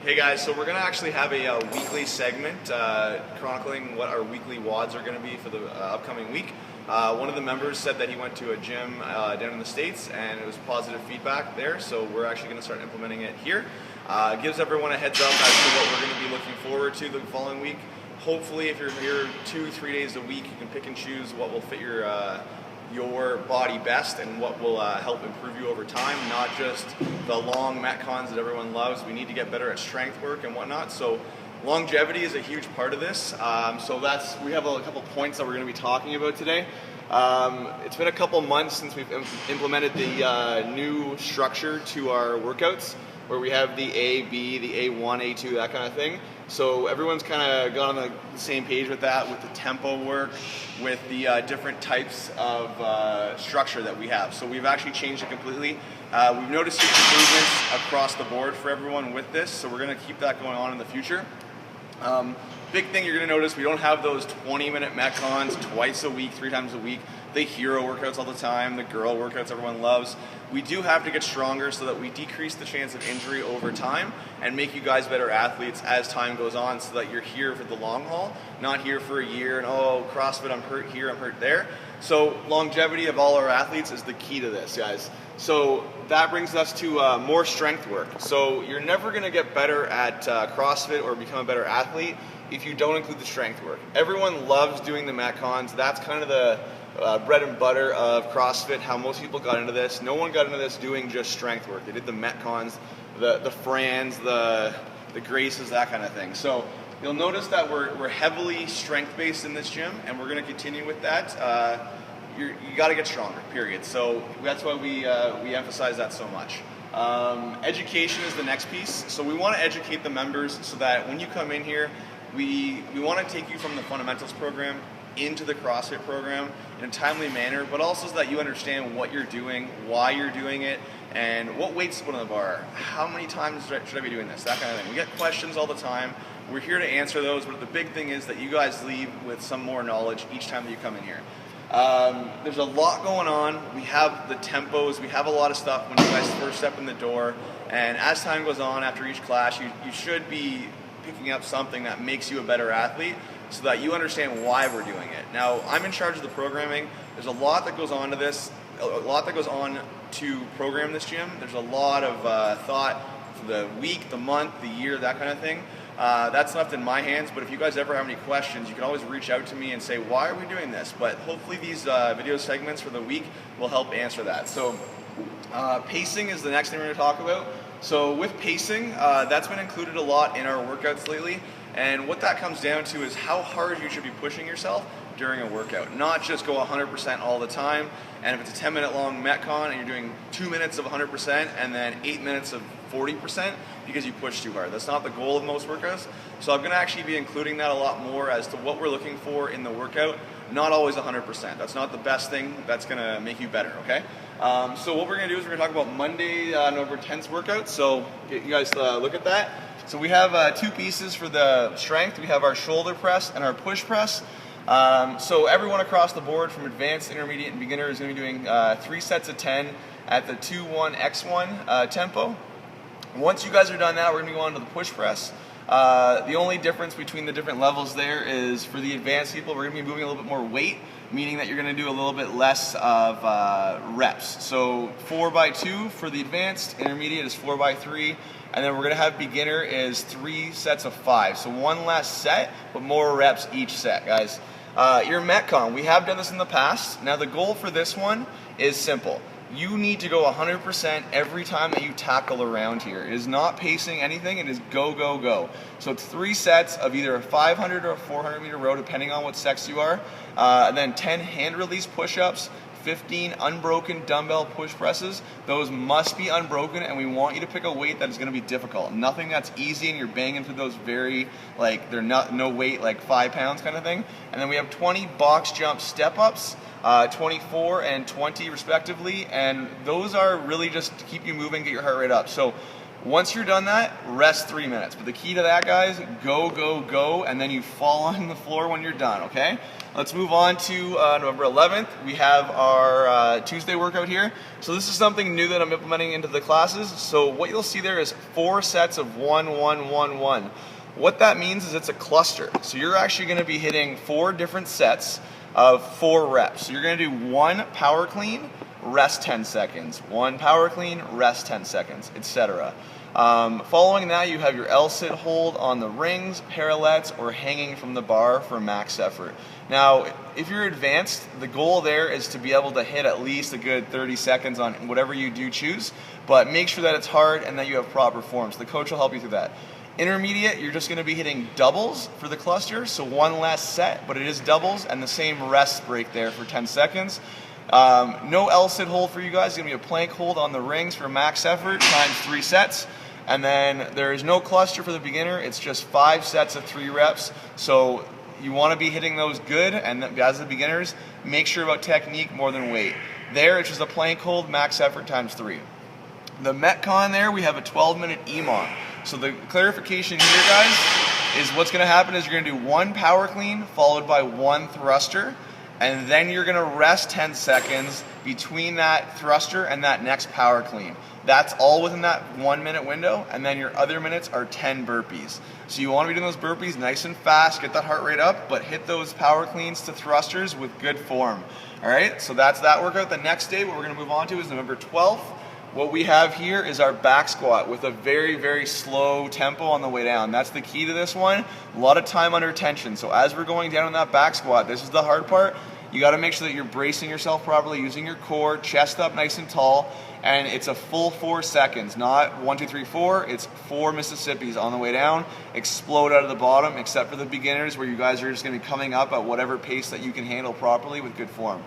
Hey guys, so we're going to actually have a weekly segment chronicling what our weekly WODs are going to be for the upcoming week. One of the members said that he went to a gym down in the States and it was positive feedback there, so we're actually going to start implementing it here. It gives everyone a heads up as to what we're going to be looking forward to the following week. Hopefully if you're here 2-3 days a week, you can pick and choose what will fit your body best and what will help improve you over time, not just the long metcons that everyone loves. We need to get better at strength work and whatnot. So longevity is a huge part of this. We have a couple points that we're going to be talking about today. It's been a couple months since we've implemented the new structure to our workouts, where we have the A, B, the A1, A2, that kind of thing. So everyone's kind of got on the same page with that, with the tempo work, with the different types of structure that we have. So we've actually changed it completely. We've noticed huge improvements across the board for everyone with this, so we're going to keep that going on in the future. Big thing you're going to notice, we don't have those 20-minute metcons twice a week, 3 times a week. The hero workouts all the time, the girl workouts everyone loves. We do have to get stronger so that we decrease the chance of injury over time and make you guys better athletes as time goes on, so that you're here for the long haul, not here for a year and, oh, CrossFit, I'm hurt here, I'm hurt there. So longevity of all our athletes is the key to this, guys. So that brings us to more strength work. So you're never going to get better at CrossFit or become a better athlete if you don't include the strength work. Everyone loves doing the metcons. That's kind of the bread and butter of CrossFit, how most people got into this. No one got into this doing just strength work. They did the metcons, the Frans, the Graces, that kind of thing. So you'll notice that we're heavily strength-based in this gym, and we're going to continue with that. You got to get stronger, period. So that's why we emphasize that so much. Education is the next piece. So we want to educate the members so that when you come in here, we want to take you from the fundamentals program into the CrossFit program in a timely manner, but also so that you understand what you're doing, why you're doing it, and what weights to put on the bar, how many times should I be doing this, that kind of thing. We get questions all the time. We're here to answer those, but the big thing is that you guys leave with some more knowledge each time that you come in here. There's a lot going on. We have the tempos, we have a lot of stuff when you guys first step in the door, and as time goes on after each class, you should be picking up something that makes you a better athlete, so that you understand why we're doing it. Now, I'm in charge of the programming. There's a lot that goes on to this, a lot that goes on to program this gym. There's a lot of thought for the week, the month, the year, that kind of thing. That's left in my hands, but if you guys ever have any questions, you can always reach out to me and say, why are we doing this? But hopefully these video segments for the week will help answer that. So pacing is the next thing we're going to talk about. So with pacing, that's been included a lot in our workouts lately. And what that comes down to is how hard you should be pushing yourself during a workout. Not just go 100% all the time. And if it's a 10-minute long metcon and you're doing 2 minutes of 100% and then 8 minutes of 40% because you push too hard. That's not the goal of most workouts. So I'm going to actually be including that a lot more as to what we're looking for in the workout. Not always 100%. That's not the best thing. That's going to make you better, okay? So what we're going to do is we're going to talk about Monday, November 10th workout. So you guys look at that. So we have 2 pieces for the strength. We have our shoulder press and our push press. So everyone across the board from advanced, intermediate, and beginner is going to be doing 3 sets of 10 at the 2-1-X1 tempo. Once you guys are done that, we're going to go on to the push press. The only difference between the different levels there is for the advanced people, we're going to be moving a little bit more weight, meaning that you're going to do a little bit less of reps. So 4x2 for the advanced, intermediate is 4x3, and then we're going to have beginner is 3 sets of 5. So 1 less set, but more reps each set, guys. Your metcon, we have done this in the past. Now the goal for this one is simple. You need to go 100% every time that you tackle around here. It is not pacing anything, it is go, go, go. So it's 3 sets of either a 500 or a 400 meter row, depending on what sex you are. And then 10 hand release push-ups, 15 unbroken dumbbell push presses. Those must be unbroken, and we want you to pick a weight that is going to be difficult. Nothing that's easy and you're banging through those very, like, they're not no weight, like 5 pounds kind of thing. And then we have 20 box jump step-ups, 24 and 20 respectively, and those are really just to keep you moving, get your heart rate up. So Once you're done that, rest 3 minutes. But the key to that, guys, go, go, go, and then you fall on the floor when you're done, okay? Let's move on to November 11th. We have our Tuesday workout here. So this is something new that I'm implementing into the classes. So what you'll see there is 4 sets of 1, 1, 1, 1. What that means is it's a cluster. So you're actually gonna be hitting 4 different sets of 4 reps. So you're gonna do 1 power clean, rest 10 seconds, 1 power clean, rest 10 seconds, etc. Following that, you have your L-sit hold on the rings, parallettes, or hanging from the bar for max effort. Now, if you're advanced, the goal there is to be able to hit at least a good 30 seconds on whatever you do choose, but make sure that it's hard and that you have proper form. So the coach will help you through that. Intermediate, you're just going to be hitting doubles for the cluster, so 1 less set, but it is doubles, and the same rest break there for 10 seconds. No L-sit hold for you guys. It's going to be a plank hold on the rings for max effort times 3 sets. And then there is no cluster for the beginner. It's just 5 sets of 3 reps. So you want to be hitting those good, and as the beginners, make sure about technique more than weight. There, it's just a plank hold, max effort times 3. The Metcon there, we have a 12-minute EMOM. So the clarification here, guys, is what's going to happen is you're going to do 1 power clean followed by 1 thruster, and then you're going to rest 10 seconds between that thruster and that next power clean. That's all within that 1 minute window, and then your other minutes are 10 burpees. So you want to be doing those burpees nice and fast, get that heart rate up, but hit those power cleans to thrusters with good form. All right, so that's that workout. The next day, what we're going to move on to is November 12th. What we have here is our back squat with a very, very slow tempo on the way down. That's the key to this one. A lot of time under tension. So as we're going down on that back squat, this is the hard part. You got to make sure that you're bracing yourself properly, using your core, chest up nice and tall, and it's a full 4 seconds, not 1, 2, 3, 4. It's 4 Mississippis on the way down. Explode out of the bottom, except for the beginners where you guys are just going to be coming up at whatever pace that you can handle properly with good form.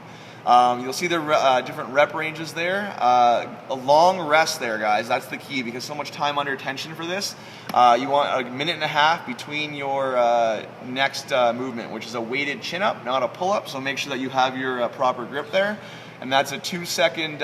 You'll see the different rep ranges there. A long rest there, guys. That's the key because so much time under tension for this. You want a minute and a half between your next movement, which is a weighted chin-up, not a pull-up. So make sure that you have your proper grip there. And that's a 2-second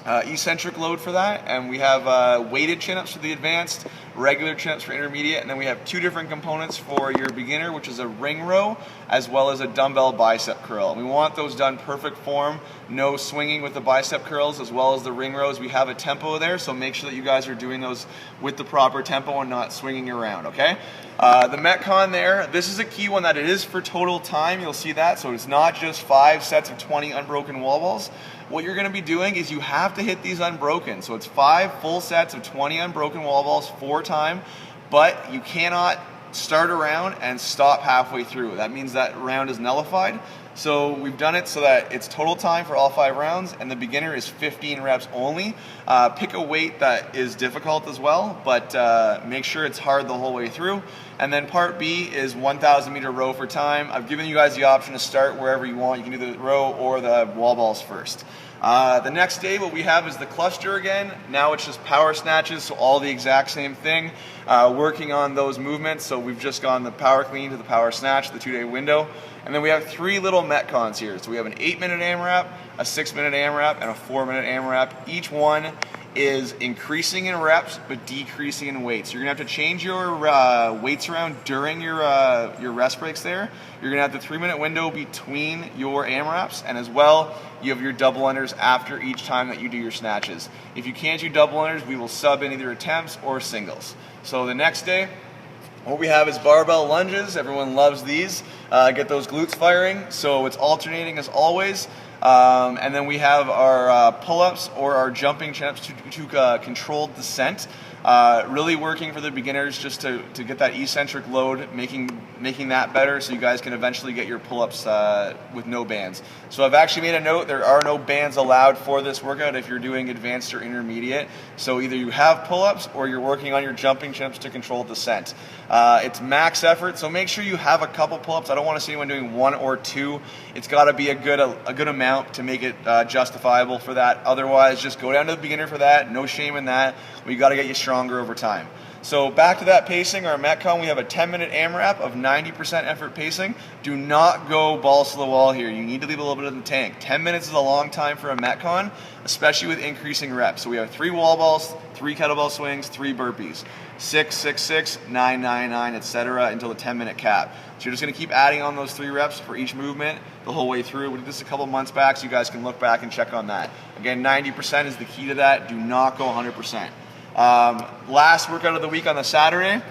eccentric load for that. And we have weighted chin-ups for the advanced, regular chin-ups for intermediate, and then we have 2 different components for your beginner, which is a ring row as well as a dumbbell bicep curl. We want those done perfect form, no swinging with the bicep curls as well as the ring rows. We have a tempo there, so make sure that you guys are doing those with the proper tempo and not swinging around, okay? The Metcon there, this is a key one that it is for total time, you'll see that, so it's not just 5 sets of 20 unbroken wall balls. What you're going to be doing is you have to hit these unbroken. So it's 5 full sets of 20 unbroken wall balls, 4 time, but you cannot start a round and stop halfway through. That means that round is nullified. So we've done it so that it's total time for all 5 rounds, and the beginner is 15 reps only. Pick a weight that is difficult as well, but make sure it's hard the whole way through. And then part B is 1,000 meter row for time. I've given you guys the option to start wherever you want. You can do the row or the wall balls first. The next day, what we have is the cluster again. Now it's just power snatches, so all the exact same thing. Working on those movements, so we've just gone the power clean to the power snatch, the 2-day window. And then we have 3 little Metcons here. So we have an 8-minute AMRAP, a 6-minute AMRAP, and a 4-minute AMRAP. Each one is increasing in reps but decreasing in weight. So you're gonna have to change your weights around during your rest breaks there. You're gonna have the 3-minute window between your AMRAPs, and as well you have your double unders after each time that you do your snatches. If you can't do double unders, we will sub in either attempts or singles. So the next day, what we have is barbell lunges. Everyone loves these. Get those glutes firing. So it's alternating as always. And then we have our pull-ups or our jumping chin-ups to controlled descent. Really working for the beginners just to get that eccentric load, making that better so you guys can eventually get your pull-ups with no bands. So I've actually made a note, there are no bands allowed for this workout if you're doing advanced or intermediate. So either you have pull-ups or you're working on your jumping chin-ups to control descent. It's max effort, so make sure you have a couple pull-ups. I don't want to see anyone doing 1 or 2. It's got to be a good amount to make it justifiable for that. Otherwise, just go down to the beginner for that. No shame in that. We got to get you stronger over time. So back to that pacing, our Metcon, we have a 10-minute AMRAP of 90% effort pacing. Do not go balls to the wall here. You need to leave a little bit in the tank. 10 minutes is a long time for a Metcon, especially with increasing reps. So we have 3 wall balls, 3 kettlebell swings, 3 burpees, 6, 6, 6, 9, 9, 9, etc. until the 10-minute cap. So you're just going to keep adding on those 3 reps for each movement the whole way through. We did this a couple months back, so you guys can look back and check on that. Again, 90% is the key to that. Do not go 100%. Last workout of the week on the Saturday,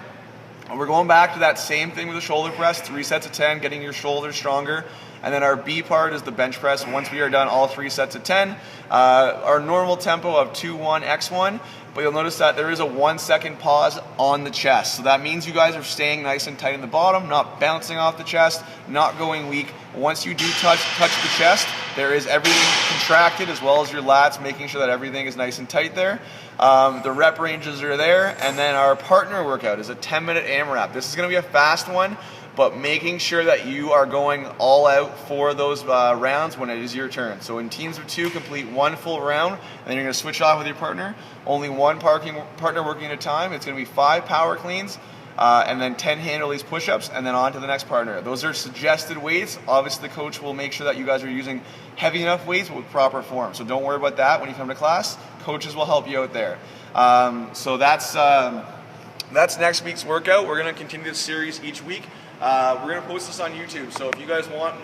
we're going back to that same thing with the shoulder press, 3 sets of 10, getting your shoulders stronger. And then our B part is the bench press. Once we are done all 3 sets of 10, our normal tempo of 2-1, X1, but you'll notice that there is a 1-second pause on the chest. So that means you guys are staying nice and tight in the bottom, not bouncing off the chest, not going weak. Once you do touch the chest, there is everything contracted as well as your lats, making sure that everything is nice and tight there. The rep ranges are there, and then our partner workout is a 10-minute AMRAP. This is going to be a fast one, but making sure that you are going all out for those rounds when it is your turn. So in teams of 2, complete 1 full round, and then you're going to switch off with your partner. Only 1 partner working at a time. It's going to be 5 power cleans, and then 10 hand release push-ups, and then on to the next partner. Those are suggested weights. Obviously, the coach will make sure that you guys are using heavy enough weights with proper form. So don't worry about that when you come to class. Coaches will help you out there. So that's next week's workout. We're going to continue this series each week. We're going to post this on YouTube, so if you guys want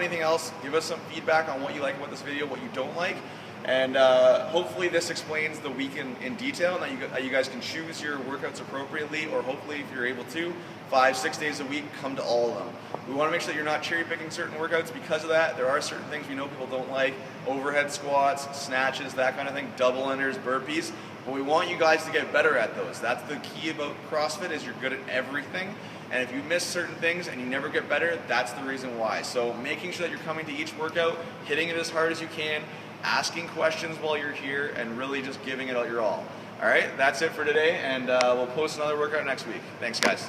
anything else, give us some feedback on what you like about this video, what you don't like, and hopefully this explains the week in detail, and that you guys can choose your workouts appropriately, or hopefully if you're able to, 5-6 days a week, come to all of them. We want to make sure that you're not cherry picking certain workouts because of that. There are certain things we know people don't like, overhead squats, snatches, that kind of thing, double unders, burpees, but we want you guys to get better at those. That's the key about CrossFit, is you're good at everything. And if you miss certain things and you never get better, that's the reason why. So making sure that you're coming to each workout, hitting it as hard as you can, asking questions while you're here, and really just giving it your all. All right, that's it for today, and we'll post another workout next week. Thanks, guys.